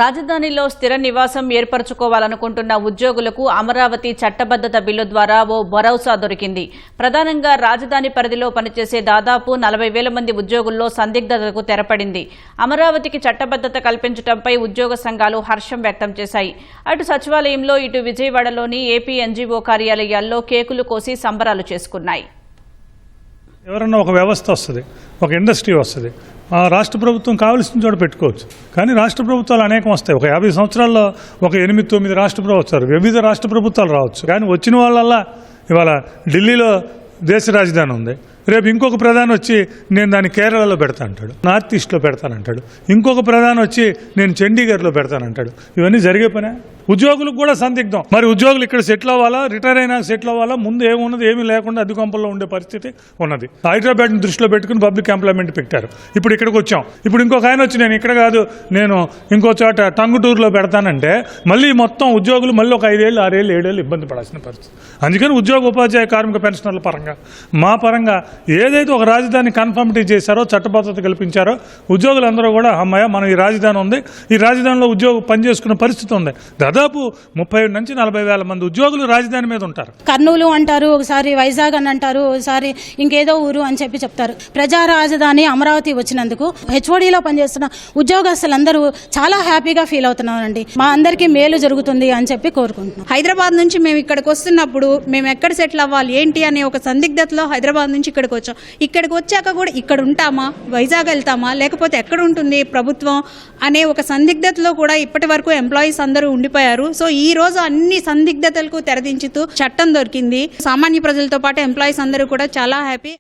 రాజధానిలో స్థిర నివాసం ఏర్పరచుకోవాలనుకుంటున్న ఉద్యోగులకు అమరావతి చట్టబద్ధత బిల్లు ద్వారా ఓ భరోసా దొరికింది. ప్రధానంగా రాజధాని పరిధిలో పనిచేసే దాదాపు 40,000 మంది ఉద్యోగుల్లో సందిగ్ధతకు తెరపడింది. అమరావతికి చట్టబద్ధత కల్పించడంపై ఉద్యోగ సంఘాలు హర్షం వ్యక్తం చేశాయి. అటు సచివాలయంలో, ఇటు విజయవాడలోని ఏపీ ఎన్జీఓ కార్యాలయాల్లో కేకులు కోసి సంబరాలు చేసుకున్నాయి. ఎవరన్నా ఒక వ్యవస్థ వస్తుంది, ఒక ఇండస్ట్రీ వస్తుంది, రాష్ట్ర ప్రభుత్వం కావాల్సిన చోట పెట్టుకోవచ్చు. కానీ రాష్ట్ర ప్రభుత్వాలు అనేకం వస్తాయి. ఒక 50 సంవత్సరాల్లో ఒక 8-9 రాష్ట్ర ప్రభుత్వాలు, వివిధ రాష్ట్ర ప్రభుత్వాలు రావచ్చు. కానీ వచ్చిన వాళ్ళల్లా ఇవాళ ఢిల్లీలో దేశ రాజధాని ఉంది, రేపు ఇంకొక ప్రధాని వచ్చి నేను దాన్ని కేరళలో పెడతా అంటాడు, నార్త్ ఈస్ట్లో పెడతానంటాడు, ఇంకొక ప్రధాని వచ్చి నేను చండీగఢ్లో పెడతానంటాడు. ఇవన్నీ జరిగే పనే. ఉద్యోగులకు కూడా సందిగ్ధం. మరి ఉద్యోగులు ఇక్కడ సెటిల్ అవ్వాలా, రిటైర్ అయినా సెటిల్ అవ్వాలా, ముందు ఏమున్నది ఏమీ లేకుండా అధికంపంలో ఉండే పరిస్థితి ఉన్నది. హైదరాబాద్ని దృష్టిలో పెట్టుకుని పబ్లిక్ ఎంప్లాయ్మెంట్ పెట్టారు. ఇప్పుడు ఇక్కడికి వచ్చాం. ఇప్పుడు ఇంకొక ఆయన వచ్చి నేను ఇక్కడ కాదు, నేను ఇంకో చోట టంగుటూరులో పెడతానంటే మళ్ళీ మొత్తం ఉద్యోగులు మళ్ళీ ఒక 5 ఏళ్ళు 6 ఏళ్ళు 7 ఏళ్ళు ఇబ్బంది పడాల్సిన పరిస్థితి. అందుకని ఉద్యోగ ఉపాధ్యాయ కార్మిక పెన్షనర్ల పరంగా, మా పరంగా ఏదైతే ఒక రాజధాని కన్ఫర్మిటీ చేశారో, చట్టబద్ధత కల్పించారో, ఉద్యోగులందరూ కూడా అమ్మాయ మనం ఈ రాజధాని ఉంది, ఈ రాజధానిలో ఉద్యోగం పనిచేసుకునే పరిస్థితి ఉంది. దాదాపు 30 నుంచి 40,000 మంది ఉద్యోగులు రాజధాని మీద ఉంటారు. కర్నూలు అంటారు, ఒకసారి వైజాగ్ అని అంటారు, ఒకసారి ఇంకేదో ఊరు అని చెప్తారు. ప్రజా రాజధాని అమరావతి వచ్చినందుకు హెచ్ఓడిలో పనిచేస్తున్న ఉద్యోగస్తులందరూ చాలా హ్యాపీగా ఫీల్ అవుతున్నామండి. మా అందరికీ మేలు జరుగుతుంది అని చెప్పి కోరుకుంటున్నాం. హైదరాబాద్ నుంచి మేము ఇక్కడికి వస్తున్నప్పుడు మేము ఎక్కడ సెటిల్ అవ్వాలి ఏంటి అనే ఒక సందిగ్ధతలో హైదరాబాద్ నుంచి ఇక్కడికి వచ్చాం. ఇక్కడికి వచ్చాక కూడా ఇక్కడ ఉంటామా, వైజాగ్ వెళ్తామా, లేకపోతే ఎక్కడ ఉంటుంది ప్రభుత్వం అనే ఒక సందిగ్ధతలో కూడా ఇప్పటి వరకు ఎంప్లాయీస్ అందరూ ఉండిపోయారు. సో ఈ రోజు అన్ని సందిగ్ధతలకు తెరదించుతూ చట్టం దొరికింది. సామాన్య ప్రజలతో పాటు ఎంప్లాయీస్ అందరూ కూడా చాలా హ్యాపీ.